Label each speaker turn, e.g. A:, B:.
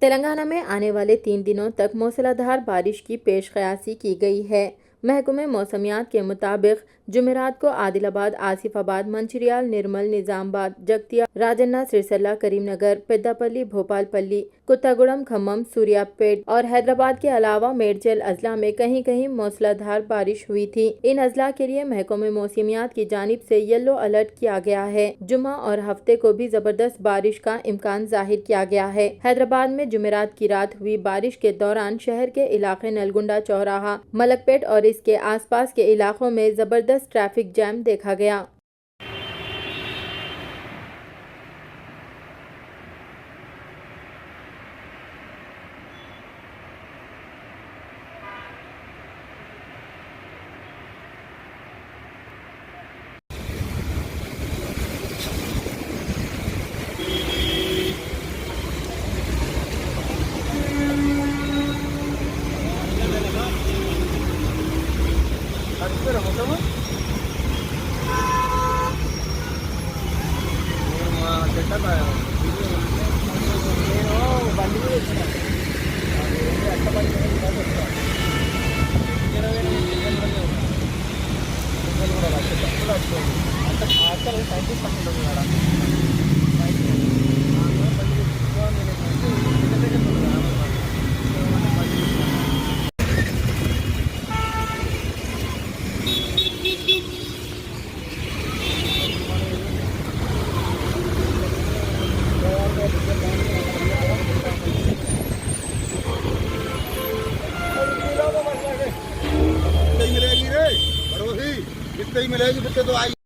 A: तेलंगाना में आने वाले 3 दिनों तक मूसलाधार बारिश की पेशकयासी की गई है। महकमे मौसमियात के मुताबिक जुमेरात को आदिलाबाद, आसिफाबाद, मंचिर्याल, निर्मल, निजामाबाद, जगतिया, राजन्ना, सिरसिल्ला, करीमनगर, पेद्दापल्ली, भोपालपल्ली, कुत्तागुड़म, खम्मम, सूर्यापेट और हैदराबाद के अलावा मेडचल अजला में कहीं कहीं मूसलाधार बारिश हुई थी। इन अजला के लिए महकमे मौसमियात की जानिब से येलो अलर्ट किया गया है। जुम्मा और हफ्ते को भी जबरदस्त बारिश का इम्कान जाहिर किया गया है। हैदराबाद में जुमेरात की रात हुई बारिश के दौरान शहर के इलाके नलगुंडा चौराहा, मलकपेट और इसके आसपास के इलाकों में जबरदस्त ट्रैफिक जैम देखा गया।
B: मिलेगी रे, भरोसी कितनी मिलेगी, कितने तो आई।